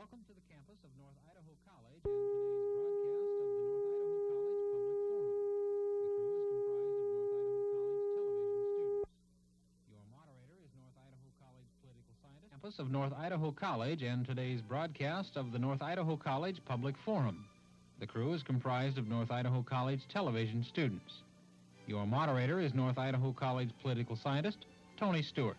Welcome to the campus of North Idaho College and today's broadcast of the North Idaho College Public Forum. The crew is comprised of North Idaho College television students. Your moderator is North Idaho College political scientist Tony Stewart.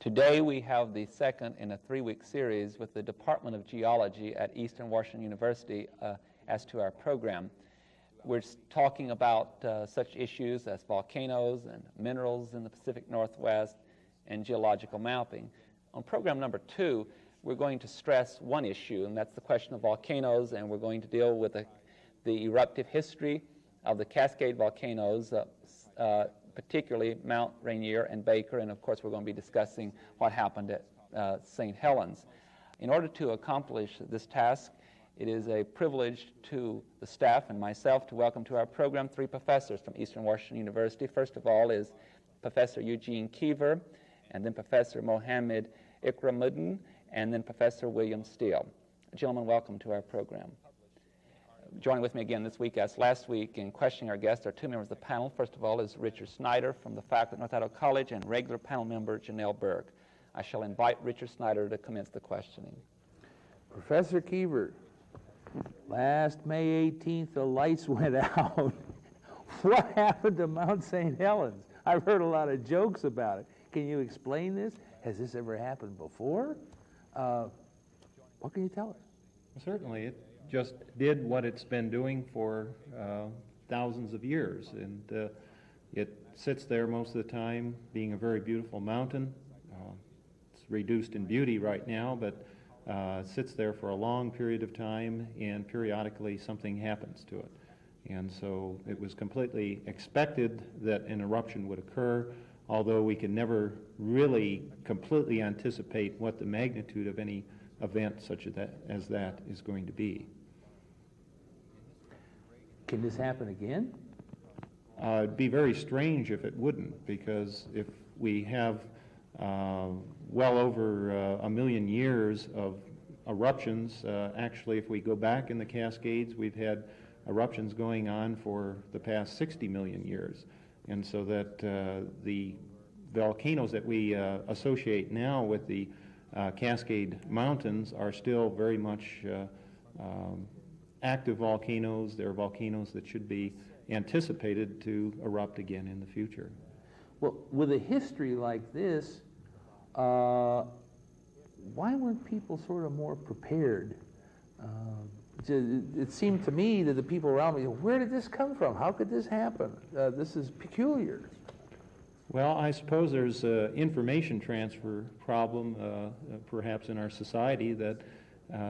Today we have the second in a three-week series with the Department of Geology at Eastern Washington University as to our program. We're talking about such issues as volcanoes and minerals in the Pacific Northwest and geological mapping. On program number 2, we're going to stress one issue, and that's the question of volcanoes, and we're going to deal with the eruptive history of the Cascade volcanoes, particularly Mount Rainier and Baker, and of course we're going to be discussing what happened at St. Helens. In order to accomplish this task, it is a privilege to the staff and myself to welcome to our program 3 professors from Eastern Washington University. First of all is Professor Eugene Keever, and then Professor Mohammed Ikramuddin, and then Professor William Steele. Gentlemen, welcome to our program. Joining with me again this week, as last week, in questioning our guests are 2 members of the panel. First of all is Richard Snyder from the faculty at North Idaho College, and regular panel member Janelle Berg. I shall invite Richard Snyder to commence the questioning. Professor Keever, last May 18th the lights went out. What happened to Mount St. Helens? I've heard a lot of jokes about it. Can you explain this? Has this ever happened before? What can you tell us? Certainly. It just did what it's been doing for thousands of years, and it sits there most of the time being a very beautiful mountain. It's reduced in beauty right now, but sits there for a long period of time, and periodically something happens to it. And so it was completely expected that an eruption would occur, although we can never really completely anticipate what the magnitude of any event such as that is going to be. Can this happen again? It'd be very strange if it wouldn't, because if we have well over 1 million years of eruptions, actually if we go back in the Cascades, we've had eruptions going on for the past 60 million years. And so that the volcanoes that we associate now with the Cascade Mountains are still very much active volcanoes. They're volcanoes that should be anticipated to erupt again in the future. Well, with a history like this, why weren't people sort of more prepared? It seemed to me that the people around me, where did this come from? How could this happen? This is peculiar. Well, I suppose there's an information transfer problem perhaps in our society, that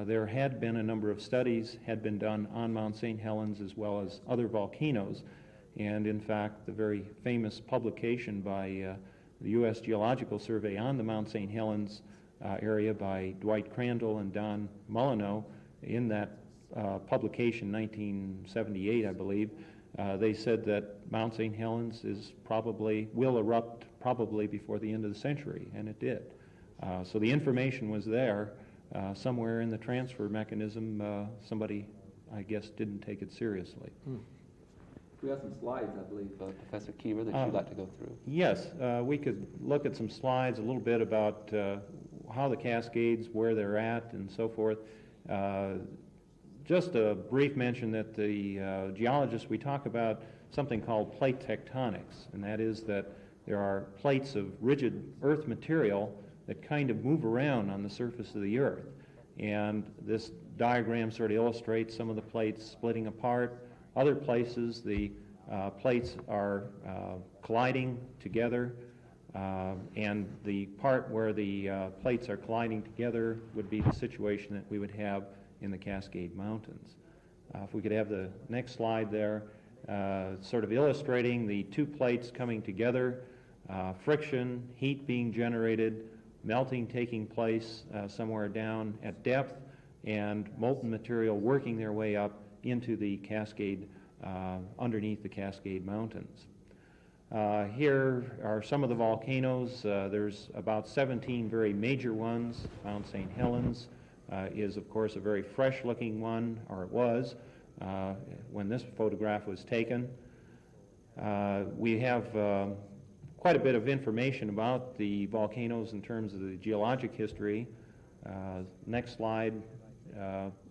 there had been a number of studies had been done on Mount St. Helens as well as other volcanoes. And in fact, the very famous publication by the U.S. Geological Survey on the Mount St. Helens area by Dwight Crandall and Don Molyneux, in that publication, 1978, I believe, they said that Mount St. Helens will erupt probably before the end of the century, and it did. So the information was there. Somewhere in the transfer mechanism, somebody, I guess, didn't take it seriously. We have some slides, I believe, Professor Keever, that you'd like to go through. Yes, we could look at some slides a little bit about how the Cascades, where they're at, and so forth. Just a brief mention that the geologists, we talk about something called plate tectonics, and that is that there are plates of rigid earth material that kind of move around on the surface of the earth. And this diagram sort of illustrates some of the plates splitting apart. Other places, the plates are colliding together, and the part where the plates are colliding together would be the situation that we would have in the Cascade Mountains. If we could have the next slide there, sort of illustrating the two plates coming together, friction, heat being generated, melting taking place somewhere down at depth, and molten material working their way up into the Cascade, underneath the Cascade Mountains. Here are some of the volcanoes. There's about 17 very major ones. Mount St. Helens is, of course, a very fresh-looking one, or it was, when this photograph was taken. We have quite a bit of information about the volcanoes in terms of the geologic history. Next slide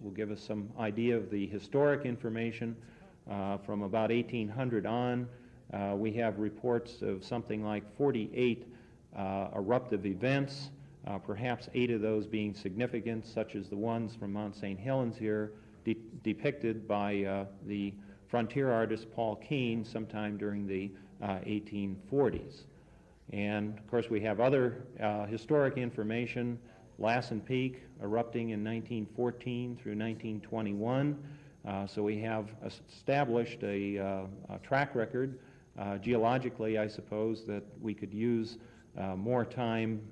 will give us some idea of the historic information from about 1800 on. We have reports of something like 48 eruptive events, perhaps 8 of those being significant, such as the ones from Mount St. Helens here, depicted by the frontier artist Paul Keen sometime during the 1840s. And, of course, we have other historic information. Lassen Peak erupting in 1914 through 1921. So we have established a track record geologically, I suppose, that we could use more time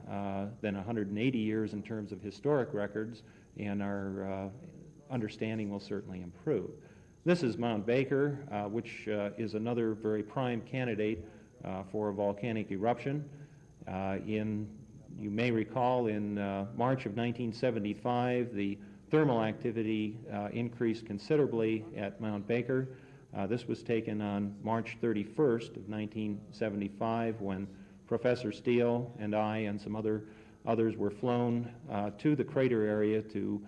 than 180 years in terms of historic records, and our understanding will certainly improve. This is Mount Baker, which is another very prime candidate for a volcanic eruption. You may recall in March of 1975, the thermal activity increased considerably at Mount Baker. This was taken on March 31st of 1975 when Professor Steele and I and some others were flown to the crater area to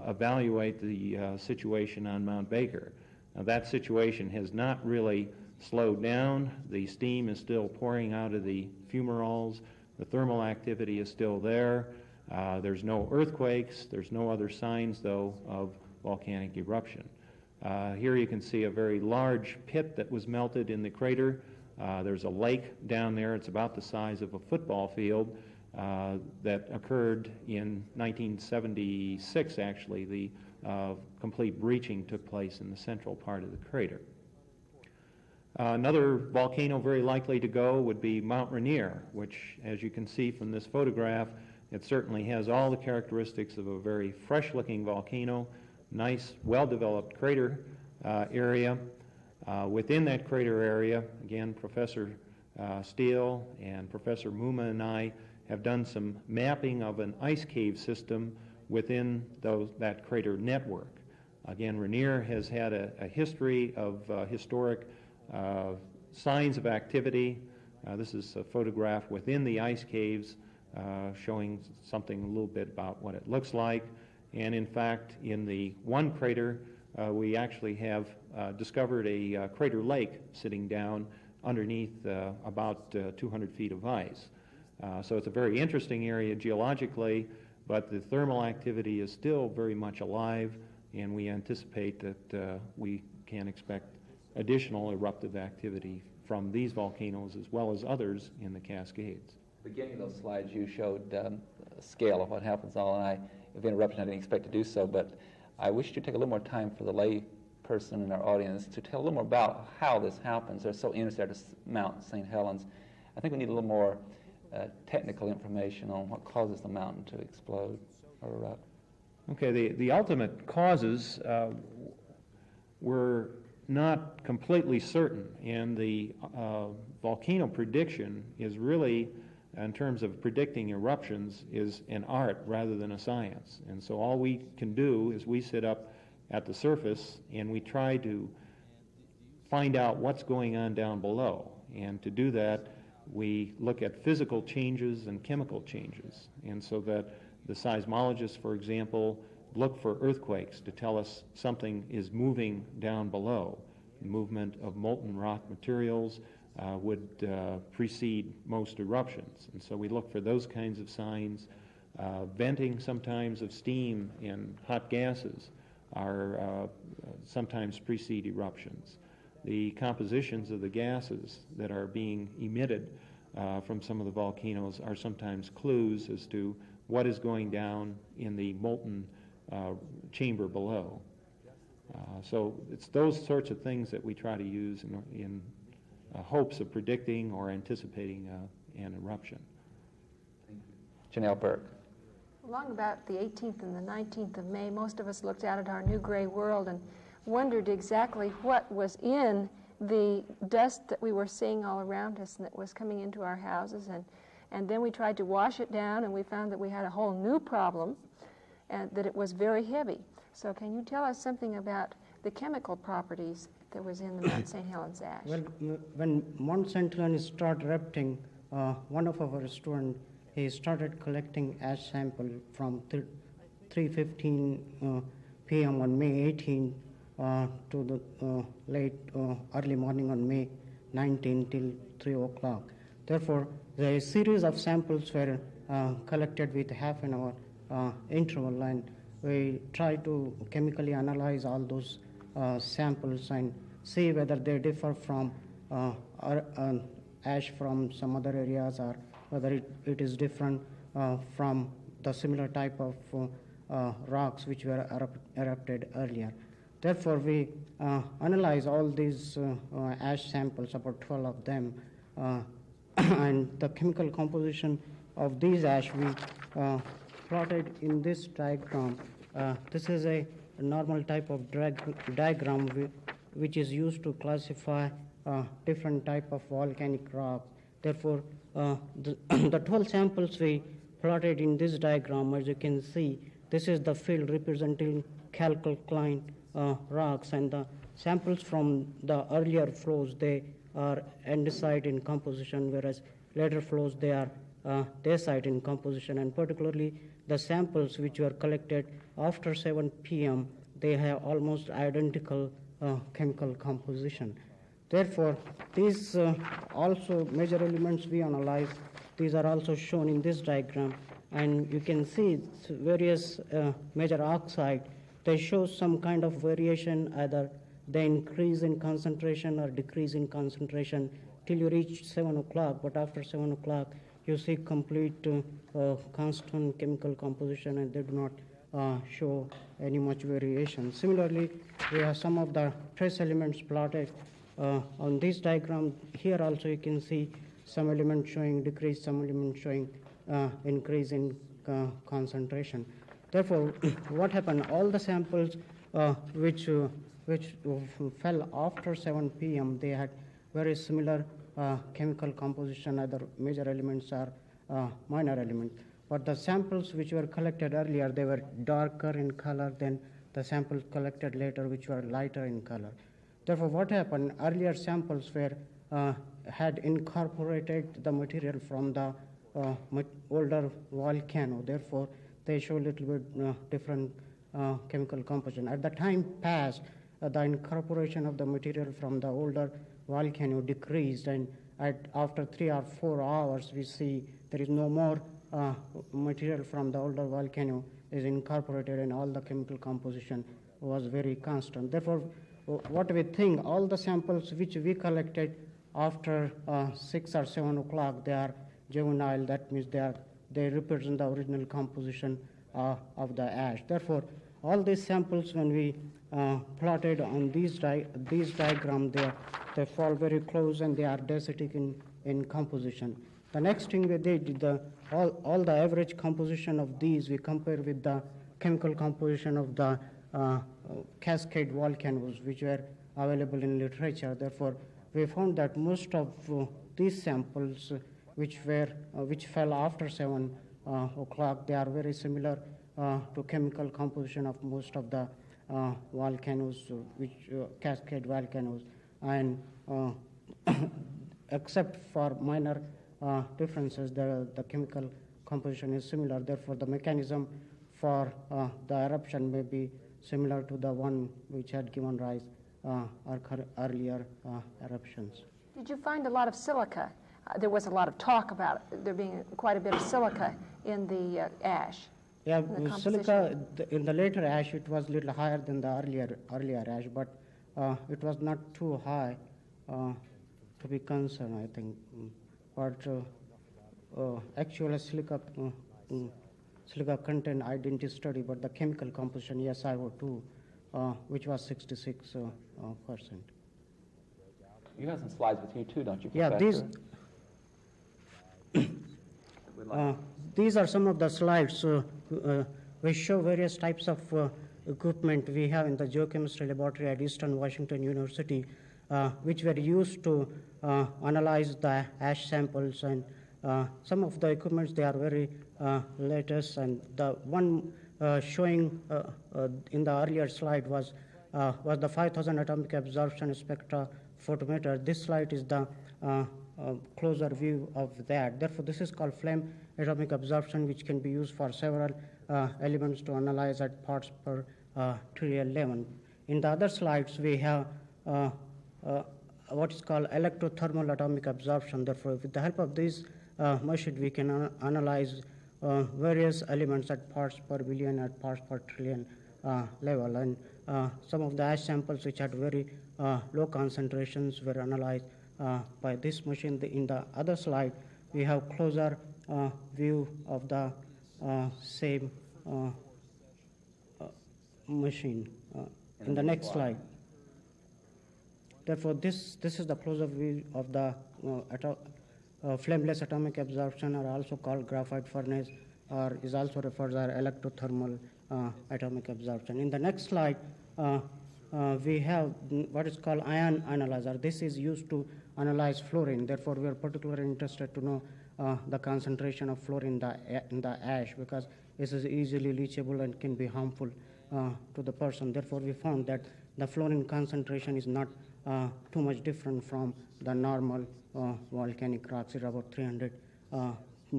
evaluate the situation on Mount Baker. Now, that situation has not really slowed down. The steam is still pouring out of the fumaroles. The thermal activity is still there. There's no earthquakes. There's no other signs, though, of volcanic eruption. Here you can see a very large pit that was melted in the crater. There's a lake down there. It's about the size of a football field that occurred in 1976, actually. The complete breaching took place in the central part of the crater. Another volcano very likely to go would be Mount Rainier, which, as you can see from this photograph, it certainly has all the characteristics of a very fresh-looking volcano, nice, well-developed crater area. Within that crater area, again, Professor Steele and Professor Muma and I have done some mapping of an ice cave system within that crater network. Again, Rainier has had a history of historic signs of activity. This is a photograph within the ice caves showing something a little bit about what it looks like. And in fact, in the one crater, we actually have discovered a crater lake sitting down underneath about 200 feet of ice. So it's a very interesting area geologically, but the thermal activity is still very much alive, and we anticipate that we can expect additional eruptive activity from these volcanoes as well as others in the Cascades. Beginning of those slides, you showed a scale of what happens all, and if interruption, I didn't expect to do so, but I wish you'd take a little more time for the lay person in our audience to tell a little more about how this happens. They're so interested at Mount St. Helens. I think we need a little more technical information on what causes the mountain to explode or erupt. Okay, the ultimate causes were not completely certain, and the volcano prediction is really, in terms of predicting eruptions, is an art rather than a science. And so all we can do is we sit up at the surface and we try to find out what's going on down below. And to do that, we look at physical changes and chemical changes. And so that the seismologists, for example, look for earthquakes to tell us something is moving down below. The movement of molten rock materials would precede most eruptions. And so we look for those kinds of signs. Venting sometimes of steam and hot gases are sometimes precede eruptions. The compositions of the gases that are being emitted from some of the volcanoes are sometimes clues as to what is going down in the molten chamber below. So it's those sorts of things that we try to use in hopes of predicting or anticipating an eruption. Janelle Burke. Along about the 18th and the 19th of May, most of us looked out at our new gray world and wondered exactly what was in the dust that we were seeing all around us and that was coming into our houses. And then we tried to wash it down, and we found that we had a whole new problem, and that it was very heavy. So can you tell us something about the chemical properties that was in the Mount St. Helens ash? Well, when Mount St. Helens started erupting, one of our students, he started collecting ash sample from 3:15 p.m. on May 18 to the early morning on May 19 till 3 o'clock. Therefore, the series of samples were collected with half an hour interval, and we tried to chemically analyze all those samples and see whether they differ from ash from some other areas, or whether it is different from the similar type of rocks which were erupted earlier. Therefore, we analyze all these ash samples, about 12 of them, and the chemical composition of these ash we plotted in this diagram. This is a normal type of diagram which is used to classify different type of volcanic rocks. Therefore, the 12 samples we plotted in this diagram, as you can see, this is the field representing calcocline rocks, and the samples from the earlier flows, they are andesite in composition, whereas later flows, they are dacite in composition, and particularly the samples which were collected after 7 p.m., they have almost identical chemical composition. Therefore, these also major elements we analyze, these are also shown in this diagram, and you can see various major oxide. They show some kind of variation, either they increase in concentration or decrease in concentration till you reach 7 o'clock, but after 7 o'clock you see complete constant chemical composition, and they do not show any much variation. Similarly, we have some of the trace elements plotted on this diagram. Here also you can see some elements showing decrease, some elements showing increase in concentration. Therefore, what happened, all the samples which fell after 7 p.m., they had very similar chemical composition, either major elements or minor elements. But the samples which were collected earlier, they were darker in color than the samples collected later, which were lighter in color. Therefore, what happened, earlier samples had incorporated the material from the older volcano. Therefore, they show a little bit different chemical composition. As the time passed, the incorporation of the material from the older volcano decreased, and after 3 or 4 hours, we see there is no more material from the older volcano is incorporated, and all the chemical composition was very constant. Therefore, what we think, all the samples which we collected after 6 or 7 o'clock, they are juvenile. That means they represent the original composition of the ash. Therefore, all these samples, when we plotted on these diagram, they fall very close, and they are dacitic in composition. The next thing we did, all the average composition of these, we compare with the chemical composition of the cascade volcanoes which were available in literature. Therefore, we found that most of these samples which fell after 7 o'clock, they are very similar to chemical composition of most of the volcanoes, cascade volcanoes, and except for minor differences, the chemical composition is similar. Therefore, the mechanism for the eruption may be similar to the one which had given rise earlier eruptions. Did you find a lot of silica? There was a lot of talk about there being quite a bit of silica in the ash. Yeah, silica in the later ash, it was a little higher than the earlier ash, but it was not too high to be concerned, I think. But actual silica content I didn't study, but the chemical composition, yes, SiO2, which was 66%. You have some slides with you too, don't you, Yeah, Professor? These are some of the slides. We show various types of equipment we have in the geochemistry laboratory at Eastern Washington University, which were used to analyze the ash samples. And some of the equipments, they are very latest. And the one showing in the earlier slide was the 5,000 atomic absorption spectra photometer. This slide is the closer view of that. Therefore, this is called flame atomic absorption, which can be used for several elements to analyze at parts per trillion level. In the other slides, we have what is called electrothermal atomic absorption. Therefore, with the help of this machine, we can analyze various elements at parts per billion, at parts per trillion level. And some of the ash samples which had very low concentrations were analyzed by this machine. In the other slide, we have closer view of the same machine. In the next slide. Therefore, this is the closer view of the flameless atomic absorption, or also called graphite furnace, or is also referred as electrothermal atomic absorption. In the next slide, we have what is called ion analyzer. This is used to analyze fluorine. Therefore, we are particularly interested to know the concentration of fluorine in the ash, because this is easily leachable and can be harmful to the person. Therefore, we found that the fluorine concentration is not too much different from the normal volcanic rocks. It's about 300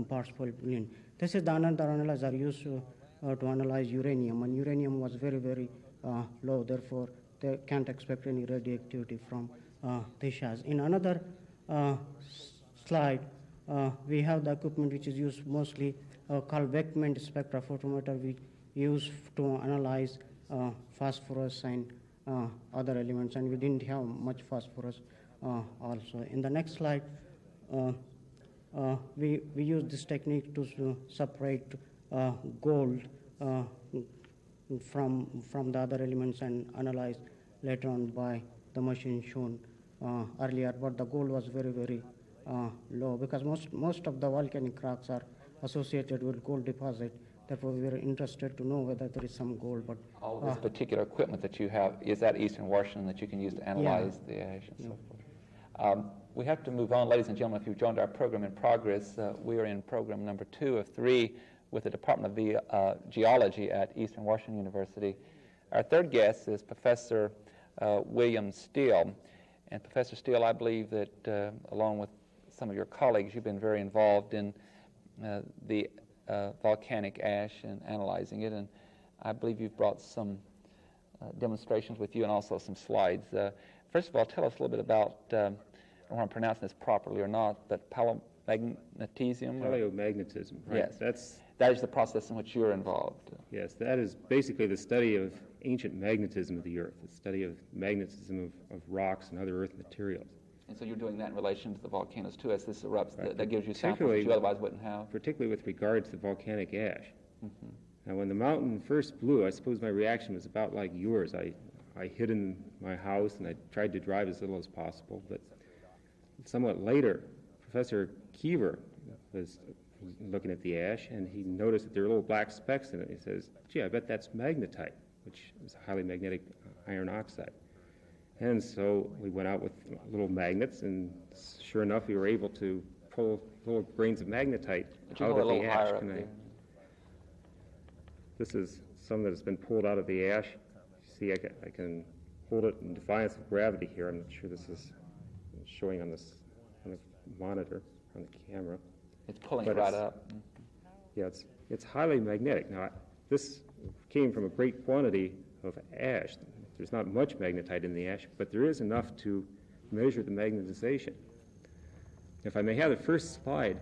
parts per billion. This is the another analyzer used to analyze uranium, and uranium was very, very low. Therefore, they can't expect any radioactivity from this ash. In another slide, we have the equipment which is used mostly called Beckman spectrophotometer. We use to analyze phosphorus and other elements, and we didn't have much phosphorus also. In the next slide, we use this technique to separate gold from the other elements and analyze later on by the machine shown earlier. But the gold was very, very low, because most of the volcanic rocks are associated with gold deposit. Therefore, we were interested to know whether there is some gold. But all this particular equipment that you have is at Eastern Washington that you can use to analyze the ash and so forth. We have to move on, ladies and gentlemen. If you've joined our program in progress, we are in program number 2 of 3 with the Department of Geology at Eastern Washington University. Our third guest is Professor William Steele. And Professor Steele, I believe that along with some of your colleagues, you've been very involved in the volcanic ash and analyzing it, and I believe you've brought some demonstrations with you and also some slides. First of all, tell us a little bit about, I don't know if I'm pronouncing this properly or not, but paleomagnetism? Paleomagnetism, right. Yes. That is the process in which you're involved. Yes, that is basically the study of ancient magnetism of the Earth, the study of magnetism of rocks and other Earth materials. And so you're doing that in relation to the volcanoes, too, as this erupts. Right. That gives you samples that you otherwise wouldn't have. Particularly with regard to the volcanic ash. Mm-hmm. Now, when the mountain first blew, I suppose my reaction was about like yours. I hid in my house, and I tried to drive as little as possible. But somewhat later, Professor Kiever was looking at the ash, and he noticed that there were little black specks in it. He says, gee, I bet that's magnetite, which is highly magnetic iron oxide. And so we went out with little magnets, and sure enough, we were able to pull little grains of magnetite out of the ash. This is some that has been pulled out of the ash. You see, I can hold it in defiance of gravity here. I'm not sure this is showing on the monitor, on the camera. It's pulling right up. Yeah, it's highly magnetic. Now, this came from a great quantity of ash. There's not much magnetite in the ash, but there is enough to measure the magnetization. If I may have the first slide,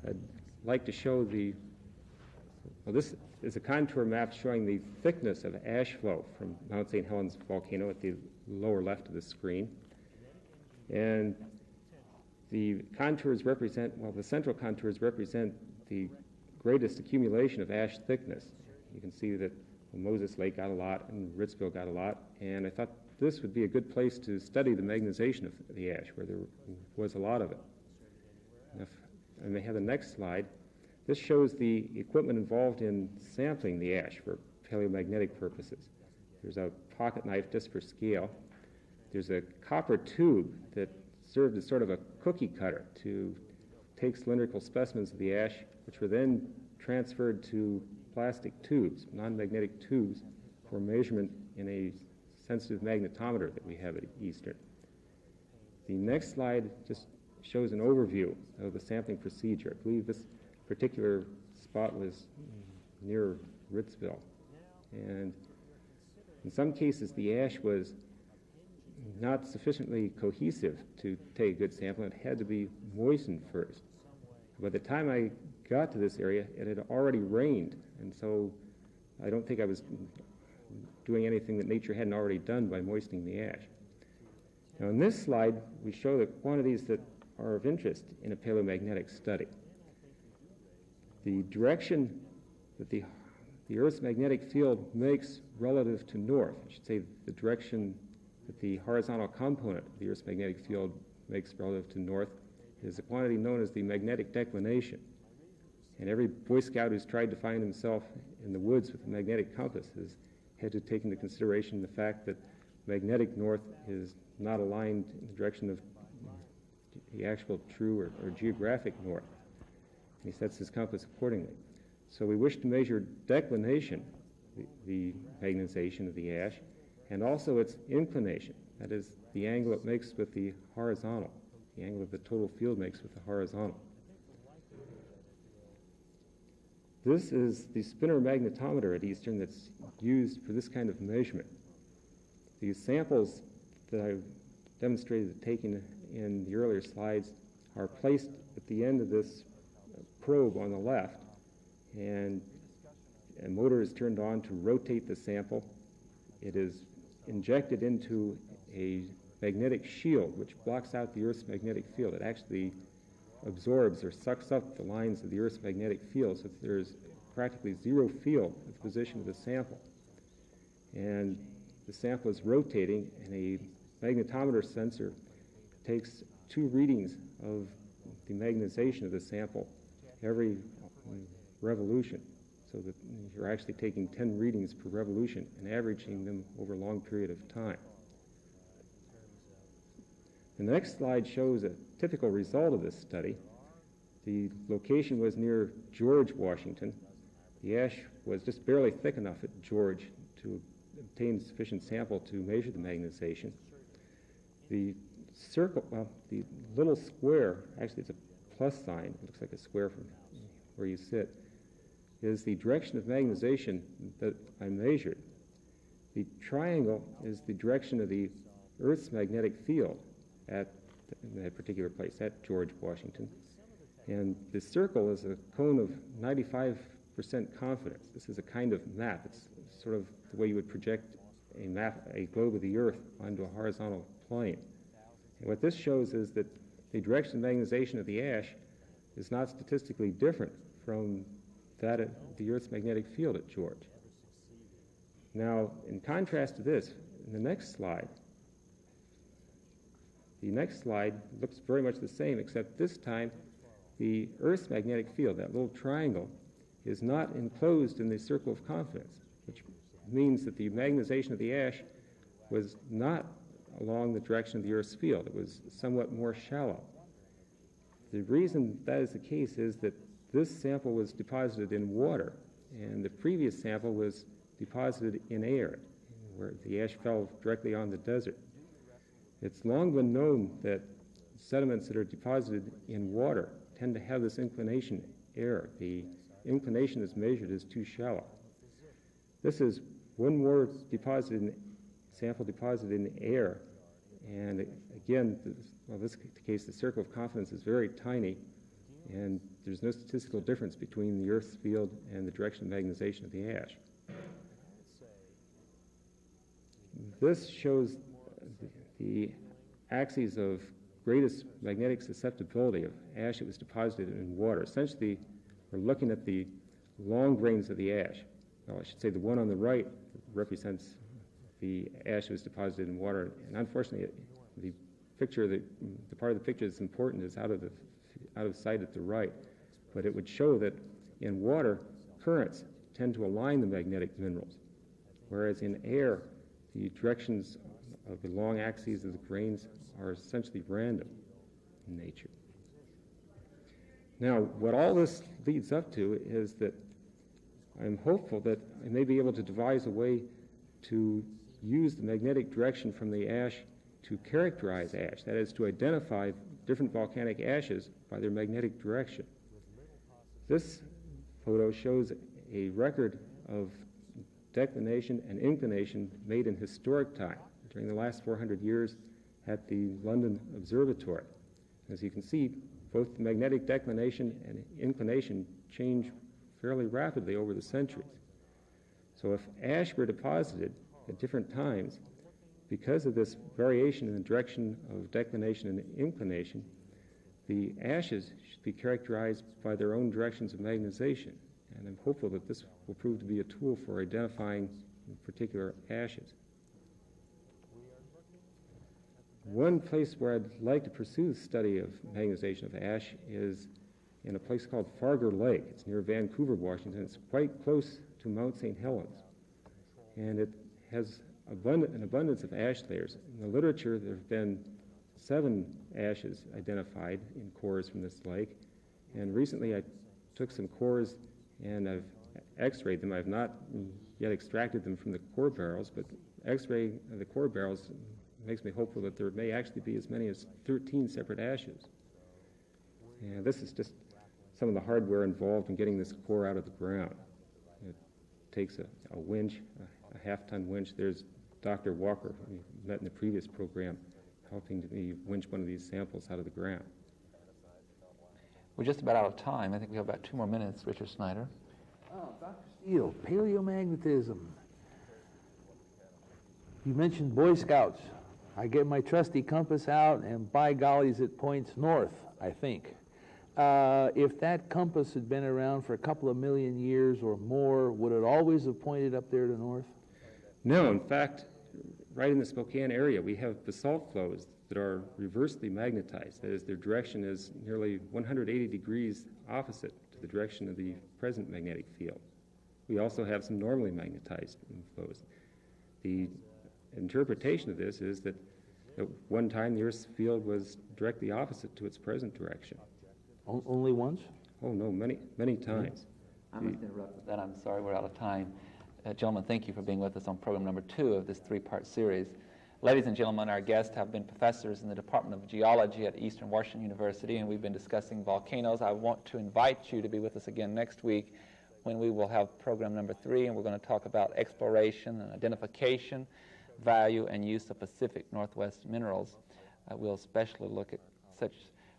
I'd like to show this is a contour map showing the thickness of ash flow from Mount St. Helens volcano at the lower left of the screen. And the contours represent, the central contours represent the greatest accumulation of ash thickness. You can see that Moses Lake got a lot and Ritzville got a lot, and I thought this would be a good place to study the magnetization of the ash, where there was a lot of it. If I may have the next slide, this shows the equipment involved in sampling the ash for paleomagnetic purposes. There's a pocket knife just for scale. There's a copper tube that served as sort of a cookie cutter to take cylindrical specimens of the ash, which were then transferred to plastic tubes, non-magnetic tubes, for measurement in a sensitive magnetometer that we have at Eastern. The next slide just shows an overview of the sampling procedure. I believe this particular spot was near Ritzville. And in some cases, the ash was not sufficiently cohesive to take a good sample. It had to be moistened first. By the time I got to this area, it had already rained, and so I don't think I was doing anything that nature hadn't already done by moistening the ash. Now, in this slide, we show the quantities that are of interest in a paleomagnetic study. The direction that the Earth's magnetic field makes relative to north, I should say the direction that the horizontal component of the Earth's magnetic field makes relative to north, is a quantity known as the magnetic declination. And every Boy Scout who's tried to find himself in the woods with a magnetic compass has had to take into consideration the fact that magnetic north is not aligned in the direction of the actual true or geographic north. And he sets his compass accordingly. So we wish to measure declination, the magnetization of the ash, and also its inclination, that is, the angle it makes with the horizontal, the angle that the total field makes with the horizontal. This is the spinner magnetometer at Eastern that's used for this kind of measurement. These samples that I demonstrated taking in the earlier slides are placed at the end of this probe on the left, and a motor is turned on to rotate the sample. It is injected into a magnetic shield which blocks out the Earth's magnetic field. It actually absorbs or sucks up the lines of the Earth's magnetic field, so that there's practically zero field at the position of the sample. And the sample is rotating, and a magnetometer sensor takes 2 readings of the magnetization of the sample every revolution, so that you're actually taking 10 readings per revolution and averaging them over a long period of time. The next slide shows a typical result of this study. The location was near George, Washington. The ash was just barely thick enough at George to obtain sufficient sample to measure the magnetization. The circle, the little square, actually it's a plus sign, it looks like a square from where you sit, is the direction of magnetization that I measured. The triangle is the direction of the Earth's magnetic field at that particular place, at George, Washington. And the circle is a cone of 95% confidence. This is a kind of map. It's sort of the way you would project a map, a globe of the Earth onto a horizontal plane. And what this shows is that the direction of magnetization of the ash is not statistically different from that of the Earth's magnetic field at George. Now, in contrast to this, in the next slide looks very much the same, except this time the Earth's magnetic field, that little triangle, is not enclosed in the circle of confidence, which means that the magnetization of the ash was not along the direction of the Earth's field. It was somewhat more shallow. The reason that is the case is that this sample was deposited in water, and the previous sample was deposited in air, where the ash fell directly on the desert. It's long been known that sediments that are deposited in water tend to have this inclination error. The inclination that's measured is too shallow. This is one more sample deposited in air, and again, in this case, the circle of confidence is very tiny, and there's no statistical difference between the Earth's field and the direction of magnetization of the ash. This shows the axes of greatest magnetic susceptibility of ash that was deposited in water. Essentially, we're looking at the long grains of the ash. Well, I should say the one on the right represents the ash that was deposited in water, and unfortunately, the part of the picture that's important is out of sight at the right. But it would show that in water, currents tend to align the magnetic minerals. whereas in air, the directions of the long axes of the grains are essentially random in nature. Now, what all this leads up to is that I'm hopeful that I may be able to devise a way to use the magnetic direction from the ash to characterize ash, that is, to identify different volcanic ashes by their magnetic direction. This photo shows a record of declination and inclination made in historic time during the last 400 years at the London Observatory. As you can see, both the magnetic declination and inclination change fairly rapidly over the centuries. So if ash were deposited at different times, because of this variation in the direction of declination and inclination, the ashes should be characterized by their own directions of magnetization. And I'm hopeful that this will prove to be a tool for identifying particular ashes. One place where I'd like to pursue the study of magnetization of ash is in a place called Fargar Lake. It's near Vancouver, Washington. It's quite close to Mount St. Helens. And it has an abundance of ash layers. In the literature, there have been 7 ashes identified in cores from this lake. And recently I took some cores and I've x-rayed them. I've not yet extracted them from the core barrels, but x-raying the core barrels makes me hopeful that there may actually be as many as 13 separate ashes. And this is just some of the hardware involved in getting this core out of the ground. It takes a winch, a half-ton winch. There's Dr. Walker, who we met in the previous program, helping me winch one of these samples out of the ground. We're just about out of time. I think we have about 2 more minutes, Richard Snyder. Oh, Dr. Steele, paleomagnetism. You mentioned Boy Scouts. I get my trusty compass out, and by gollies, it points north, I think. If that compass had been around for a couple of million years or more, would it always have pointed up there to north? No, in fact, right in the Spokane area, we have basalt flows that are reversely magnetized. That is, their direction is nearly 180 degrees opposite to the direction of the present magnetic field. We also have some normally magnetized flows. The interpretation of this is that at one time the Earth's field was directly opposite to its present direction. Only once? Oh, no, many times. I must interrupt with that. I'm sorry, we're out of time. Gentlemen, thank you for being with us on program number 2 of this 3-part series. Ladies and gentlemen, our guests have been professors in the Department of Geology at Eastern Washington University, and we've been discussing volcanoes. I want to invite you to be with us again next week when we will have program number 3, and we're going to talk about exploration and identification, value, and use of Pacific Northwest minerals. We'll especially look at such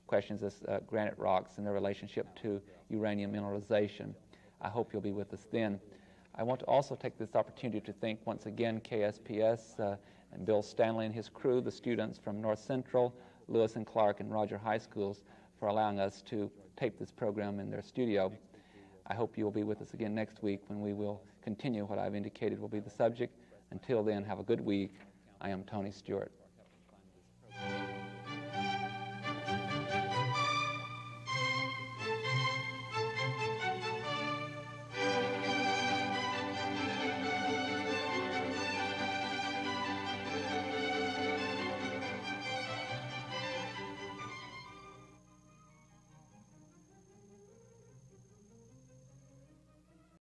questions as granite rocks and their relationship to uranium mineralization. I hope you'll be with us then. I want to also take this opportunity to thank once again KSPS and Bill Stanley and his crew, the students from North Central, Lewis and Clark, and Roger High Schools for allowing us to tape this program in their studio. I hope you will be with us again next week when we will continue what I've indicated will be the subject. Until then, have a good week. I am Tony Stewart.